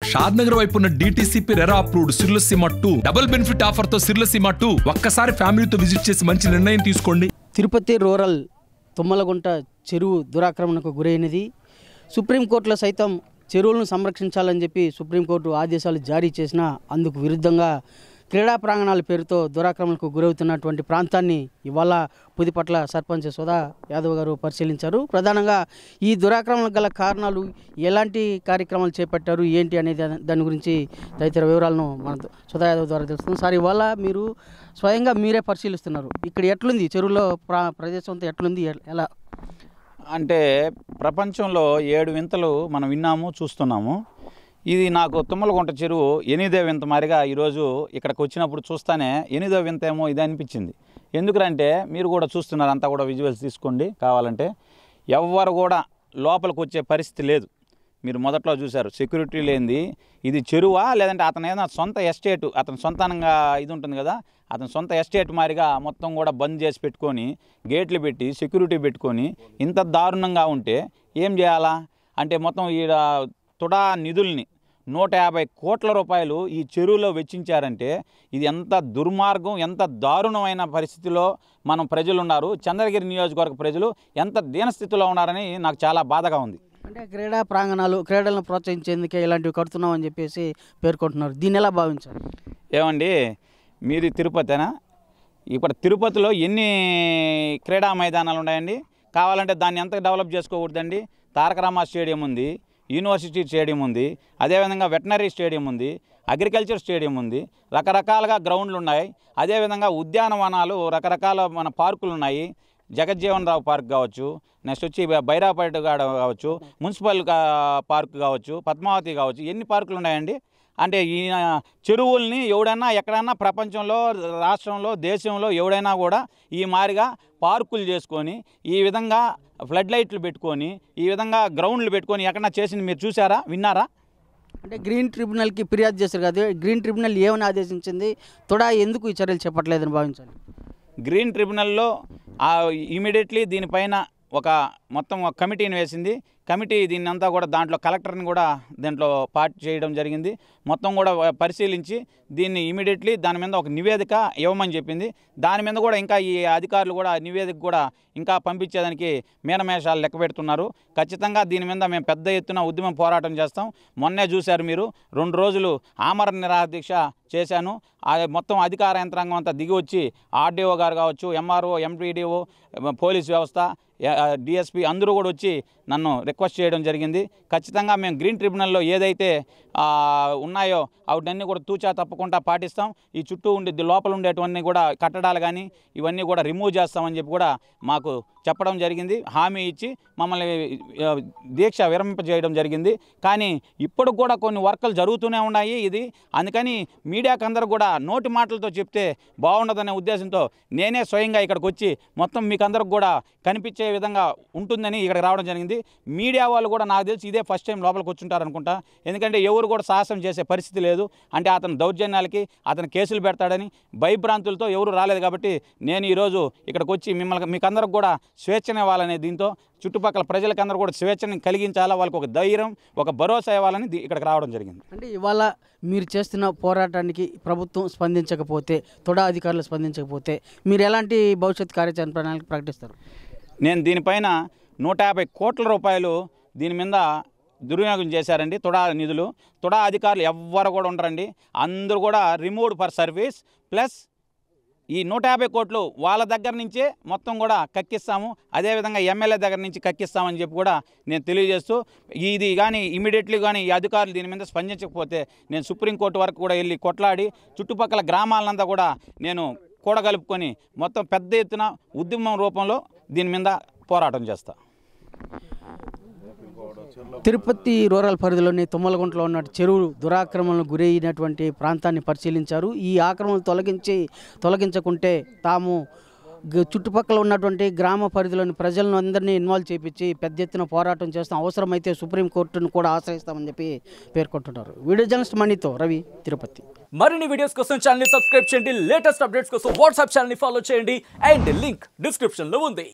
షాద్నగర్ వైపు ఉన్న DTCP RERA approved సిర్లసీమ 2 double benefit offer తో సిర్లసీమ 2 ఒక్కసారి ఫ్యామిలీతో విజిట్ చేసి మంచి నిర్ణయం తీసుకోండి. తిరుపతి రూరల్ తుమ్మలగుంట చెరువు దురాక్రమణకు గురైనది. సుప్రీంకోర్టులో సైతం చెరువులను సంరక్షించాలని చెప్పి సుప్రీంకోర్టు ఆదేశాలు జారీ చేసినా అందుకు విరుద్ధంగా క్రీడా ప్రాంగణాల పేరుతో దురాక్రమణకు గురవుతున్నటువంటి ప్రాంతాన్ని ఇవాళ పుదిపట్ల సర్పంచ్ సుధా యాదవ్ గారు పరిశీలించారు. ప్రధానంగా ఈ దురాక్రమణకు గల కారణాలు, ఎలాంటి కార్యక్రమాలు చేపట్టారు, ఏంటి అనేది దాని గురించి తదితర వివరాలను మన సుధా యాదవ్ ద్వారా తెలుస్తుంది. సార్, ఇవాళ మీరు స్వయంగా మీరే పరిశీలిస్తున్నారు. ఇక్కడ ఎట్లుంది చెరువులో ప్రదేశం అంతా ఎట్లుంది, ఎలా? అంటే ప్రపంచంలో 7 వింతలు మనం విన్నాము, చూస్తున్నాము. ఇది నాకు తుమ్మలగుంట చెరువు 8వ వింత మారిగా ఈరోజు ఇక్కడికి వచ్చినప్పుడు చూస్తానే 8వ వింత ఏమో ఇది అనిపించింది. ఎందుకంటే మీరు కూడా చూస్తున్నారు, అంతా కూడా విజువల్స్ తీసుకోండి కావాలంటే. ఎవ్వరు కూడా లోపలికి వచ్చే పరిస్థితి లేదు. మీరు మొదట్లో చూశారు, సెక్యూరిటీ లేనిది. ఇది చెరువా లేదంటే అతను ఏదైనా సొంత ఎస్టేటు, అతను సొంతంగా ఇది ఉంటుంది కదా, అతను సొంత ఎస్టేట్ మారిగా మొత్తం కూడా బంద్ చేసి పెట్టుకొని గేట్లు పెట్టి సెక్యూరిటీ పెట్టుకొని ఇంత దారుణంగా ఉంటే ఏం చేయాలా? అంటే మొత్తం ఈ తుడా నిధుల్ని 150 కోట్ల రూపాయలు ఈ చెరువులో వెచ్చించారంటే ఇది ఎంత దుర్మార్గం, ఎంత దారుణమైన పరిస్థితిలో మనం ప్రజలు ఉన్నారు. చంద్రగిరి నియోజకవర్గ ప్రజలు ఎంత దీనస్థితిలో ఉన్నారని నాకు చాలా బాధగా ఉంది. అంటే క్రీడా ప్రాంగణాలు, క్రీడలను ప్రోత్సహించేందుకే ఇలాంటివి కడుతున్నామని చెప్పేసి పేర్కొంటున్నారు. దీన్ని ఎలా భావించారు? ఏమండి, మీది తిరుపతేనా? ఇప్పుడు తిరుపతిలో ఎన్ని క్రీడా మైదానాలు ఉన్నాయండి? కావాలంటే దాన్ని ఎంత డెవలప్ చేసుకోకూడదండి? తారక రామ స్టేడియం ఉంది, యూనివర్సిటీ స్టేడియం ఉంది, అదేవిధంగా వెటనరీ స్టేడియం ఉంది, అగ్రికల్చర్ స్టేడియం ఉంది, రకరకాలుగా గ్రౌండ్లు ఉన్నాయి. అదేవిధంగా ఉద్యానవనాలు, రకరకాల మన పార్కులు ఉన్నాయి. జగజ్జీవన్ రావు పార్క్ కావచ్చు, నెక్స్ట్ వచ్చి బైరాపేట కావచ్చు, మున్సిపల్ పార్క్ కావచ్చు, పద్మావతి కావచ్చు, ఎన్ని పార్కులు ఉన్నాయండి? అంటే ఈ చెరువుల్ని ఎవడైనా ఎక్కడైనా ప్రపంచంలో, రాష్ట్రంలో, దేశంలో ఎవడైనా కూడా ఈ మారిగా పార్కులు చేసుకొని ఈ విధంగా ఫ్లడ్ లైట్లు పెట్టుకొని ఈ విధంగా గ్రౌండ్లు పెట్టుకొని ఎక్కడన్నా చేసింది మీరు చూసారా, విన్నారా? అంటే గ్రీన్ ట్రిబ్యునల్కి ఫిర్యాదు చేశారు కదా, గ్రీన్ ట్రిబ్యునల్ ఏమని ఆదేశించింది? తుడా ఎందుకు ఈ చర్యలు చేపట్టలేదని భావించాలి? గ్రీన్ ట్రిబ్యునల్లో ఇమీడియట్లీ దీనిపైన ఒక మొత్తం ఒక కమిటీని వేసింది. కమిటీ దీన్ని అంతా కూడా దాంట్లో కలెక్టర్ని కూడా దీంట్లో పార్ట్ చేయడం జరిగింది. మొత్తం కూడా పరిశీలించి దీన్ని ఇమీడియట్లీ దాని మీద ఒక నివేదిక ఇవ్వమని చెప్పింది. దాని మీద కూడా ఇంకా ఈ అధికారులు కూడా నివేదిక కూడా ఇంకా పంపించేదానికి మీనమేషాలు లెక్క పెడుతున్నారు. ఖచ్చితంగా దీని మీద మేము పెద్ద ఎత్తున ఉద్యమం పోరాటం చేస్తాం. మొన్నే చూశారు మీరు, 2 రోజులు ఆమరణ నిరాహార దీక్ష చేశాను. మొత్తం అధికార యంత్రాంగం అంతా దిగి వచ్చి ఆర్డీఓ గారు కావచ్చు, ఎంఆర్ఓ, ఎంపీడీఓ, పోలీస్ వ్యవస్థ, డిఎస్పీ అందరూ కూడా వచ్చి నన్ను రిక్వెస్ట్ చేయడం జరిగింది. ఖచ్చితంగా మేము గ్రీన్ ట్రిబ్యునల్లో ఏదైతే ఉన్నాయో వాటిని కూడా తూచా తప్పకుండా పాటిస్తాం. ఈ చుట్టూ ఉండే లోపల ఉండేటివన్నీ కూడా కట్టడాలు కానీ ఇవన్నీ కూడా రిమూవ్ చేస్తామని చెప్పి కూడా మాకు చెప్పడం జరిగింది. హామీ ఇచ్చి మమ్మల్ని దీక్ష విరమింపజేయడం జరిగింది. కానీ ఇప్పుడు కూడా కొన్ని వర్కులు జరుగుతూనే ఉన్నాయి. ఇది అందుకని మీడియాకు అందరూ కూడా నోటి మాటలతో చెప్తే బాగుండదనే ఉద్దేశంతో నేనే స్వయంగా ఇక్కడికి వచ్చి మొత్తం మీకు అందరికి కూడా కనిపించే విధంగా ఉంటుందని ఇక్కడికి రావడం జరిగింది. మీడియా వాళ్ళు కూడా నాకు తెలిసి ఇదే ఫస్ట్ టైం లోపలికి వచ్చుంటారు అనుకుంటా. ఎందుకంటే ఎవరు కూడా సాహసం చేసే పరిస్థితి లేదు. అంటే అతను దౌర్జన్యాలకి, అతను కేసులు పెడతాడని భయభ్రాంతులతో ఎవరు రాలేదు. కాబట్టి నేను ఈరోజు ఇక్కడికి వచ్చి మీకు అందరికి కూడా స్వేచ్ఛనివ్వాలనే దీంతో చుట్టుపక్కల ప్రజలకు అందరూ కూడా స్వేచ్ఛని కలిగించాలా, వాళ్ళకి ఒక ధైర్యం, ఒక భరోసా ఇవ్వాలని ఇక్కడికి రావడం జరిగింది. అంటే ఇవాళ మీరు చేస్తున్న పోరాటానికి ప్రభుత్వం స్పందించకపోతే, తుడా అధికారులు స్పందించకపోతే మీరు ఎలాంటి భవిష్యత్ కార్యాచరణ ప్రణాళిక ప్రకటిస్తారు? నేను దీనిపైన 150 కోట్ల రూపాయలు దీని మీద దుర్వినియోగం చేశారండి. తుడా నిధులు, తుడా అధికారులు ఎవ్వరు కూడా ఉండరండి. అందరూ కూడా రిమూవ్డ్ ఫర్ సర్వీస్. ప్లస్ ఈ 150 కోట్లు వాళ్ళ దగ్గర నుంచే మొత్తం కూడా కక్కిస్తాము. అదేవిధంగా ఎమ్మెల్యే దగ్గర నుంచి కక్కిస్తామని చెప్పి కూడా నేను తెలియజేస్తూ, ఇది కానీ ఇమీడియట్లీ కానీ ఈ అధికారులు దీని మీద స్పందించకపోతే నేను సుప్రీంకోర్టు వరకు కూడా వెళ్ళి కొట్లాడి చుట్టుపక్కల గ్రామాలంతా కూడా నేను కూడగలుపుకొని మొత్తం పెద్ద ఎత్తున ఉద్యమం రూపంలో దీని మీద పోరాటం చేస్తా. తిరుపతి రూరల్ పరిధిలోని తుమ్మలగుంటలో ఉన్న చెరువు దురాక్రమణకు గురైనటువంటి ప్రాంతాన్ని పరిశీలించారు. ఈ ఆక్రమణలు తొలగించకుంటే తాము చుట్టుపక్కల ఉన్నటువంటి గ్రామ పరిధిలోని ప్రజలను అందరినీ ఇన్వాల్వ్ చేయించి పెద్ద ఎత్తున పోరాటం చేస్తాం, అవసరమైతే సుప్రీంకోర్టును కూడా ఆశ్రయిస్తామని చెప్పి పేర్కొంటున్నారు. వీడియో జర్నలిస్ట్ మణితో రవి, తిరుపతి. మరిన్ని వీడియోస్ కోసం ఛానల్ ని సబ్స్క్రైబ్ చేయండి. లేటెస్ట్ అప్డేట్స్ కోసం వాట్సాప్ ఛానల్ ని ఫాలో చేయండి. అండ్ లింక్ డిస్క్రిప్షన్ లో ఉంది.